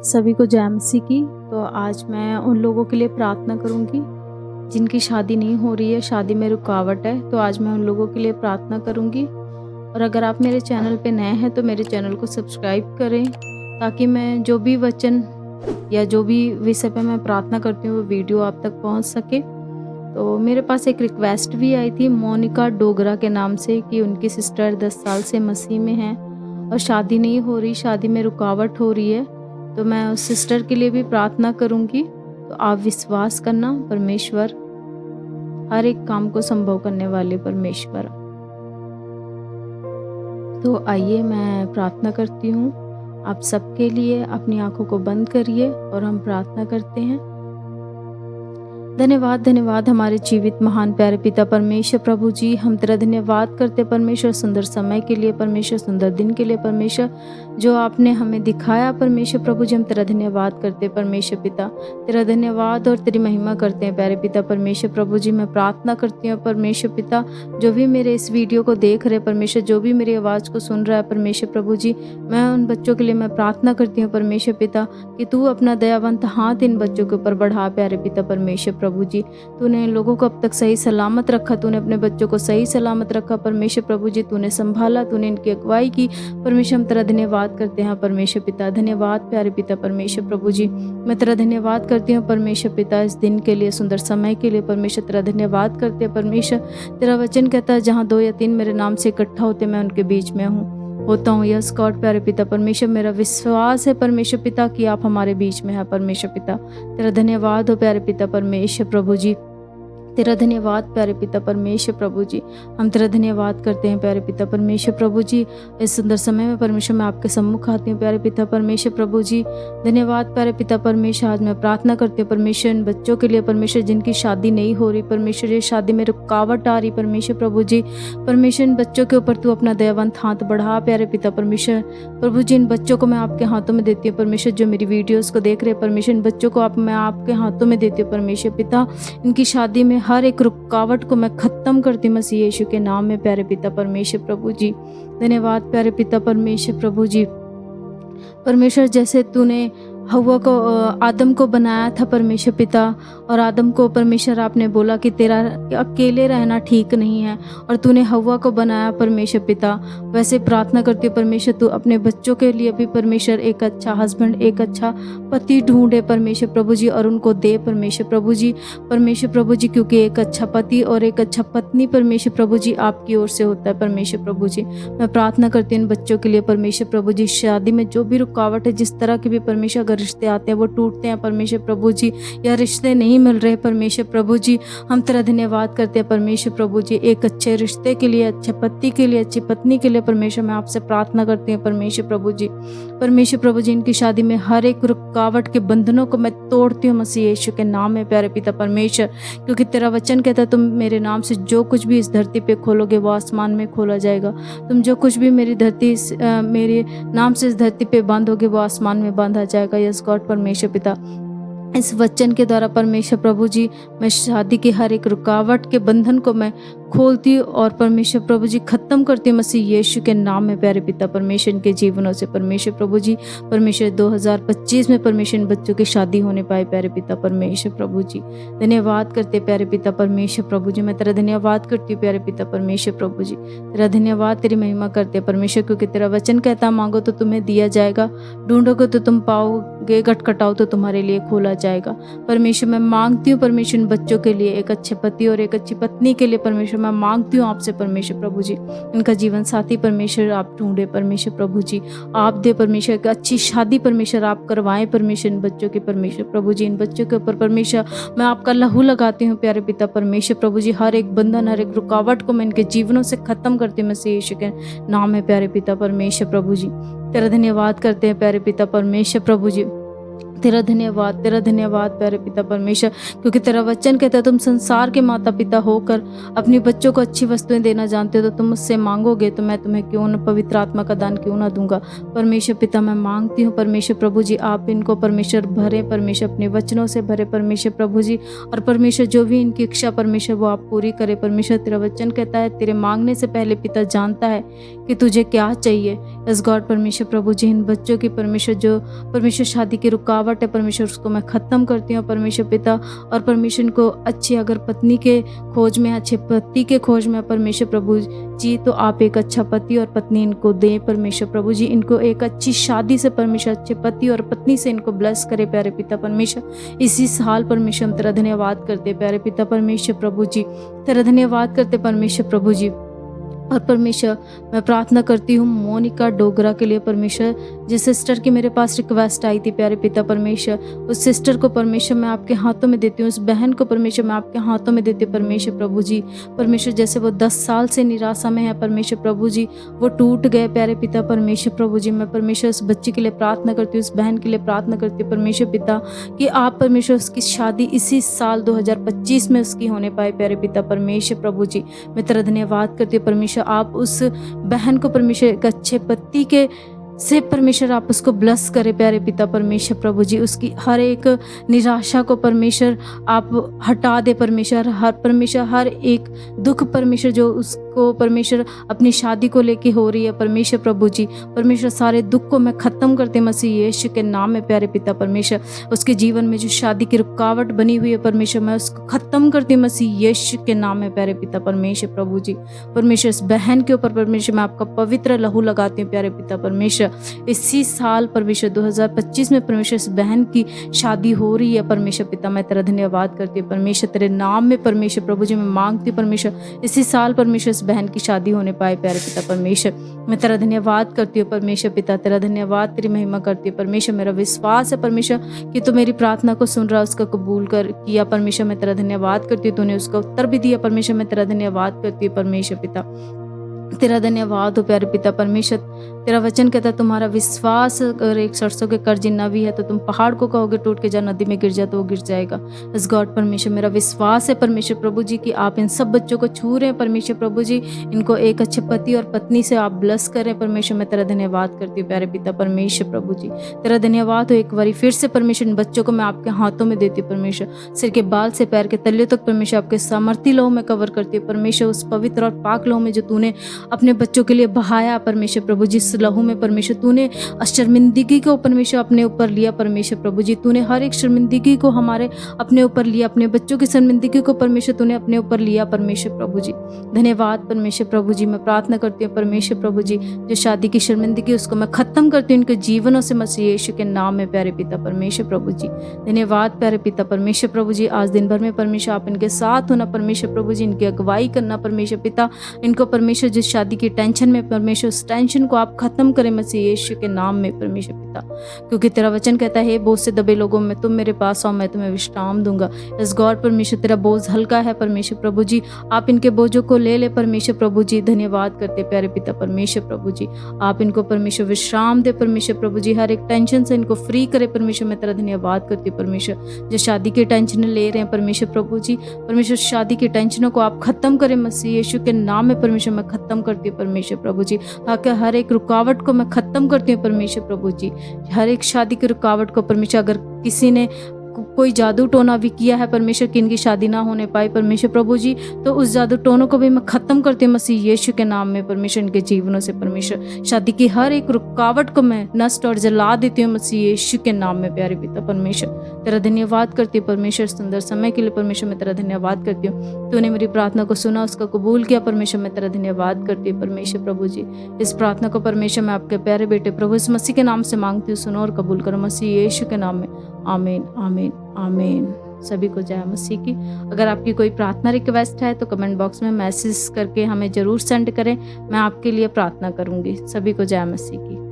सभी को जय मसीह की। तो आज मैं उन लोगों के लिए प्रार्थना करूंगी जिनकी शादी नहीं हो रही है, शादी में रुकावट है। तो आज मैं उन लोगों के लिए प्रार्थना करूंगी। और अगर आप मेरे चैनल पे नए हैं तो मेरे चैनल को सब्सक्राइब करें, ताकि मैं जो भी वचन या जो भी विषय पे मैं प्रार्थना करती हूँ वो वीडियो आप तक पहुँच सके। तो मेरे पास एक रिक्वेस्ट भी आई थी मोनिका डोगरा के नाम से कि उनकी सिस्टर 10 साल से मसीह में हैं और शादी नहीं हो रही, शादी में रुकावट हो रही है। तो मैं उस सिस्टर के लिए भी प्रार्थना करूंगी। तो आप विश्वास करना, परमेश्वर हर एक काम को संभव करने वाले परमेश्वर। तो आइए मैं प्रार्थना करती हूँ आप सबके लिए। अपनी आंखों को बंद करिए और हम प्रार्थना करते हैं। धन्यवाद धन्यवाद हमारे जीवित महान प्यारे पिता परमेश्वर प्रभु जी, हम तेरा धन्यवाद करते परमेश्वर सुंदर समय के लिए, परमेश्वर सुंदर दिन के लिए, परमेश्वर जो आपने हमें दिखाया परमेश्वर प्रभु जी, हम तेरा धन्यवाद करते परमेश्वर पिता। तेरा धन्यवाद और तेरी महिमा करते हैं प्यारे पिता परमेश्वर प्रभु जी। मैं प्रार्थना करती हूँ परमेश्वर पिता, जो भी मेरे इस वीडियो को देख रहे परमेश्वर, जो भी मेरी आवाज़ को सुन रहा है परमेश्वर प्रभु जी, मैं उन बच्चों के लिए मैं प्रार्थना करती हूँ परमेश्वर पिता कि तू अपना दयावंत हाथ इन बच्चों के ऊपर बढ़ा प्यारे पिता परमेश्वर प्रभु जी। तूने इन लोगों को अब तक सही सलामत रखा, तूने अपने बच्चों को सही सलामत रखा परमेश्वर प्रभु जी, तूने संभाला, तूने इनकी अगुवाई की परमेश्वर। हम तेरा धन्यवाद करते हैं परमेश्वर पिता। धन्यवाद प्यारे पिता परमेश्वर प्रभु जी। मैं तेरा धन्यवाद करती हूँ परमेश्वर पिता इस दिन के लिए, सुंदर समय के लिए परमेश्वर। तेरा धन्यवाद करते हैं परमेश्वर। तेरा वचन कहता है जहाँ 2 या 3 मेरे नाम से इकट्ठा होते मैं उनके बीच में होता हूँ। यस गॉड प्यारे पिता परमेश्वर, मेरा विश्वास है परमेश्वर पिता कि आप हमारे बीच में हैं परमेश्वर पिता। तेरा धन्यवाद हो प्यारे पिता परमेश्वर प्रभु जी। तेरा धन्यवाद प्यारे पिता परमेश्वर प्रभु जी। हम तेरा धन्यवाद करते हैं प्यारे पिता परमेश्वर प्रभु जी। इस सुंदर समय में परमेश्वर मैं आपके सम्मुख आती हूँ प्यारे पिता परमेश्वर प्रभु जी। धन्यवाद प्यारे पिता परमेश्वर। आज मैं प्रार्थना करती हूँ परमेश्वर इन बच्चों के लिए परमेश्वर जिनकी शादी नहीं हो रही परमेश्वर, ये शादी में रुकावट आ रही परमेश्वर प्रभु जी। परमेश्वर इन बच्चों के ऊपर तू अपना दयावंत हाथ बढ़ा प्यारे पिता परमेश्वर प्रभु जी। इन बच्चों को मैं आपके हाथों में देती हूँ परमेश्वर, जो मेरी वीडियोज़ को देख रहे हैं परमेश्वर, इन बच्चों को मैं आपके हाथों में देती हूँ परमेश्वर पिता। इनकी शादी में हर एक रुकावट को मैं खत्म करती मसीह यीशु के नाम में प्यारे पिता परमेश्वर प्रभु जी। धन्यवाद प्यारे पिता परमेश्वर प्रभु जी। परमेश्वर जैसे तूने हव्वा को आदम को बनाया था परमेश्वर पिता, और आदम को परमेश्वर आपने बोला कि तेरा अकेले रहना ठीक नहीं है, और तूने हव्वा को बनाया परमेश्वर पिता। वैसे प्रार्थना करती हूँ परमेश्वर तू अपने बच्चों के लिए भी परमेश्वर एक अच्छा हस्बैंड, एक अच्छा पति ढूंढे परमेश्वर प्रभु जी, और उनको दे परमेश्वर प्रभु जी। परमेश्वर प्रभु जी, क्योंकि एक अच्छा पति और एक अच्छा पत्नी परमेश्वर प्रभु जी आपकी ओर से होता है परमेश्वर प्रभु जी। मैं प्रार्थना करती हूँ इन बच्चों के लिए परमेश्वर प्रभु जी। शादी में जो भी रुकावट है, जिस तरह की भी परमेश्वर रिश्ते आते हैं वो टूटते हैं परमेश्वर प्रभु जी, या रिश्ते नहीं मिल रहे परमेश्वर प्रभु जी, हम तेरा धन्यवाद करते हैं परमेश्वर प्रभु जी। एक अच्छे रिश्ते के लिए, अच्छे पति के लिए, अच्छी पत्नी के लिए परमेश्वर मैं आपसे प्रार्थना करती हूँ परमेश्वर प्रभु जी। परमेश्वर प्रभु जी, इनकी शादी में हर एक रुकावट के बंधनों को मैं तोड़ती हूँ मसीह यीशु के नाम में प्यारे पिता परमेश्वर, क्योंकि तेरा वचन कहता है तुम मेरे नाम से जो कुछ भी इस धरती पे खोलोगे वो आसमान में खोला जाएगा। तुम जो कुछ भी मेरे नाम से इस धरती पे बांधोगे वो आसमान में बांधा जाएगा। यस गॉड परमेश्वर पिता, इस वचन के द्वारा परमेश्वर प्रभु जी मैं शादी की हर एक रुकावट के बंधन को मैं खोलती हूँ और परमेश्वर प्रभु जी खत्म करती हूँ मसीह यीशु के नाम में प्यारे पिता परमेश्वर। इनके जीवनों से परमेश्वर प्रभु जी, परमेश्वर 2025 में परमेश्वर इन बच्चों की शादी होने पाए प्यारे पिता परमेश्वर प्रभु जी। धन्यवाद करते प्यारे पिता परमेश्वर प्रभु जी। मैं तेरा धन्यवाद करती हूँ प्यारे पिता परमेश्वर प्रभु जी। तेरा धन्यवाद, तेरी महिमा करते परमेश्वर, क्योंकि तेरा वचन कहता मांगो तो तुम्हें दिया जाएगा, ढूंढोगे तो तुम पाओगे, खटखटाओ तो तुम्हारे लिए खोला जाएगा। परमेश्वर मैं मांगती हूँ परमेश्वर इन बच्चों के लिए एक अच्छे पति और एक अच्छी पत्नी के लिए परमेश्वर मैं मांगती हूँ आपसे परमेश्वर प्रभु जी। इनका जीवन साथी परमेश्वर आप ढूंढे परमेश्वर प्रभु जी, आप दे परमेश्वर एक अच्छी शादी परमेश्वर आप करवाएं परमेश्वर इन बच्चों की परमेश्वर प्रभु जी। इन बच्चों के ऊपर परमेश्वर मैं आपका लहू लगाती हूँ प्यारे पिता परमेश्वर प्रभु जी। हर एक बंधन, हर एक रुकावट को मैं इनके जीवनों से खत्म करती हूँ मसीह यीशु के नाम में प्यारे पिता परमेश्वर प्रभु जी। तेरा धन्यवाद करते हैं प्यारे पिता परमेश्वर प्रभु जी। तेरा धन्यवाद प्यारे पिता परमेश्वर, क्योंकि तेरा वचन कहता है तुम संसार के माता पिता होकर अपने बच्चों को अच्छी वस्तुएं देना जानते हो, तो तुम मुझसे मांगोगे तो मैं तुम्हें क्यों न पवित्र आत्मा का दान क्यों ना दूंगा परमेश्वर पिता। मैं मांगती हूँ परमेश्वर प्रभु जी, आप इनको परमेश्वर भरे परमेश्वर, अपने वचनों से भरे परमेश्वर प्रभु जी, और परमेश्वर जो भी इनकी इच्छा परमेश्वर वो आप पूरी करे परमेश्वर। तेरा वचन कहता है तेरे मांगने से पहले पिता जानता है कि तुझे क्या चाहिए, इस गॉड परमेश्वर प्रभु जी इन बच्चों की परमेश्वर जो परमेश्वर शादी की रुकावट है परमेश्वर उसको मैं ख़त्म करती हूँ परमेश्वर पिता। और परमेश्वर इनको अच्छी अगर पत्नी के खोज में, अच्छे पति के खोज में परमेश्वर प्रभु जी, तो आप एक अच्छा पति और पत्नी इनको दें परमेश्वर प्रभु जी। इनको एक अच्छी शादी से परमेश्वर अच्छे पति और पत्नी से इनको ब्लेस करे प्यारे पिता परमेश्वर। इसी साल परमेश्वर हम तेरा धन्यवाद करते प्यारे पिता परमेश्वर प्रभु जी, तेरा धन्यवाद करते परमेश्वर प्रभु जी। और परमेश्वर मैं प्रार्थना करती हूँ मोनिका डोगरा के लिए परमेश्वर, जिस सिस्टर की मेरे पास रिक्वेस्ट आई थी प्यारे पिता परमेश्वर, उस सिस्टर को परमेश्वर मैं आपके हाथों में देती हूँ, उस बहन को परमेश्वर मैं आपके हाथों में देती हूँ परमेश्वर प्रभु जी। परमेश्वर जैसे वो 10 साल से निराशा में है परमेश्वर प्रभु जी, वो टूट गए प्यारे पिता परमेश्वर प्रभु जी। मैं परमेश्वर उस बच्ची के लिए प्रार्थना करती हूँ, उस बहन के लिए प्रार्थना करती हूँ परमेश्वर पिता कि आप परमेश्वर उसकी शादी इसी साल 2025 में उसकी होने पाए प्यारे पिता परमेश्वर प्रभु जी। मैं तेरा धन्यवाद करती हूँ परमेश्वर, आप उस बहन को परमेश्वर एक अच्छे पति के से परमेश्वर आप उसको ब्लेस करे प्यारे पिता परमेश्वर प्रभु जी। उसकी हर एक निराशा को परमेश्वर आप हटा दे परमेश्वर, हर एक दुख परमेश्वर जो उसको परमेश्वर अपनी शादी को लेके हो रही है परमेश्वर प्रभु जी। परमेश्वर सारे दुख को मैं ख़त्म करते मसीह यीशु के नाम में प्यारे पिता परमेश्वर। उसके जीवन में जो शादी की रुकावट बनी हुई है परमेश्वर, मैं उसको ख़त्म करती मसीह यीशु के नाम में प्यारे पिता परमेश्वर प्रभु जी। परमेश्वर इस बहन के ऊपर परमेश्वर मैं आपका पवित्र लहू लगाती हूँ प्यारे पिता परमेश्वर। इसी साल परमेश्वर 2025 में परमेश्वर इस बहन की शादी हो रही है परमेश्वर पिता। मैं तेरा धन्यवाद करती हूँ परमेश्वर, तेरे नाम में परमेश्वर प्रभु जी मैं मांगती हूँ परमेश्वर इसी साल परमेश्वर इस बहन की शादी होने पाए प्यारे पिता परमेश्वर। मैं तेरा धन्यवाद करती हूँ परमेश्वर पिता, तेरा धन्यवाद, तेरी महिमा करती हूँ परमेश्वर। मेरा विश्वास है परमेश्वर कि तू मेरी प्रार्थना को सुन रहा, उसका कबूल कर किया परमेश्वर। मैं तेरा धन्यवाद करती हूँ, तूने उसका उत्तर भी दिया परमेश्वर। मैं तेरा धन्यवाद करती हूँ परमेश्वर पिता, तेरा धन्यवाद हो प्यारे पिता परमेश्वर। तेरा वचन कहता है तुम्हारा विश्वास अगर एक सरसों के कर जितना भी है तो तुम पहाड़ को कहोगे टूट के जा नदी में गिर जा तो वो गिर जाएगा। इस गॉड परमेश्वर मेरा विश्वास है परमेश्वर प्रभु जी कि आप इन सब बच्चों को छू रहे हैं परमेश्वर प्रभु जी, इनको एक अच्छे पति और पत्नी से आप ब्लेस करें परमेश्वर। मैं तेरा धन्यवाद करती हूँ प्यारे पिता परमेश्वर प्रभु जी, तेरा धन्यवाद हो। एक बारी फिर से परमेश्वर इन बच्चों को मैं आपके हाथों में देती हूँ परमेश्वर। सिर के बाल से पैर के तले तक परमेश्वर आपके सामर्थी लहू में कवर करती हूँ परमेश्वर। उस पवित्र और पाक लहू में जो तूने अपने बच्चों के लिए बहाया परमेश्वर प्रभु जी, इस लहू में परमेश्वर तूने शर्मिंदगी को परमेश्वर अपने ऊपर लिया परमेश्वर प्रभु जी। तूने हर एक शर्मिंदगी को हमारे अपने ऊपर लिया, अपने बच्चों की शर्मिंदगी को परमेश्वर तूने अपने ऊपर लिया परमेश्वर प्रभु जी। धन्यवाद परमेश्वर प्रभु जी। मैं प्रार्थना करती हूँ परमेश्वर प्रभु जी जो शादी की शर्मिंदगी उसको मैं खत्म करती हूँ इनके जीवनों से मसीह यीशु के नाम में प्यारे पिता परमेश्वर प्रभु जी। धन्यवाद प्यारे पिता परमेश्वर प्रभु जी। आज दिन भर में परमेश्वर आप इनके साथ होना परमेश्वर प्रभु जी, इनकी अगुवाई करना परमेश्वर पिता। इनको परमेश्वर जिस शादी की टेंशन में परमेश्वर उस टेंशन को आप खत्म करें मसीह यीशु के नाम में परमेश्वर पिता, क्योंकि तेरा वचन कहता है बोझ से दबे लोगों में तुम मेरे पास आओ मैं तुम्हें विश्राम दूंगा। इस गॉड परमेश्वर तेरा बोझ हल्का है परमेश्वर प्रभु जी, आप इनके बोझों को ले ले परमेश्वर प्रभु जी। धन्यवाद करते प्यारे पिता परमेश्वर प्रभु जी, आप इनको परमेश्वर विश्राम दे परमेश्वर प्रभु जी, हर एक टेंशन से इनको फ्री करे परमेश्वर। मैं तेरा धन्यवाद करती हूँ परमेश्वर जो शादी की टेंशन ले रहे हैं परमेश्वर प्रभु जी, परमेश्वर शादी की टेंशनों को आप खत्म करें मसीह यीशु के नाम में परमेश्वर। मैं खत्म करती हूँ परमेश्वर प्रभु जी, हर एक रुकावट को मैं खत्म करती हूँ परमेश्वर प्रभु जी। हर एक शादी की रुकावट को परमेश्वर, अगर किसी ने कोई जादू टोना भी किया है परमेश्वर कि इनकी शादी ना होने पाई परमेश्वर प्रभु जी, तो उस जादू टोनों को भी मैं खत्म करती हूँ मसीह यीशु के नाम में परमेश्वर। इनके जीवनों से परमेश्वर शादी की हर एक रुकावट को मैं नष्ट और जला देती हूँ मसीह यीशु के नाम में प्यारे पिता परमेश्वर। तेरा धन्यवाद करती हूँ परमेश्वर सुंदर समय के लिए परमेश्वर। मैं तेरा धन्यवाद करती हूँ, तूने मेरी प्रार्थना को सुना, उसका कबूल किया परमेश्वर। मैं तेरा धन्यवाद करती हूँ परमेश्वर प्रभु जी। इस प्रार्थना को परमेश्वर मैं आपके प्यारे बेटे प्रभु इस मसीह के नाम से मांगती हूँ, सुनो और कबूल करो मसीह यीशु के नाम में। आमीन आमीन आमीन। सभी को जय मसीह की। अगर आपकी कोई प्रार्थना रिक्वेस्ट है तो कमेंट बॉक्स में मैसेज करके हमें ज़रूर सेंड करें, मैं आपके लिए प्रार्थना करूंगी। सभी को जय मसीह की।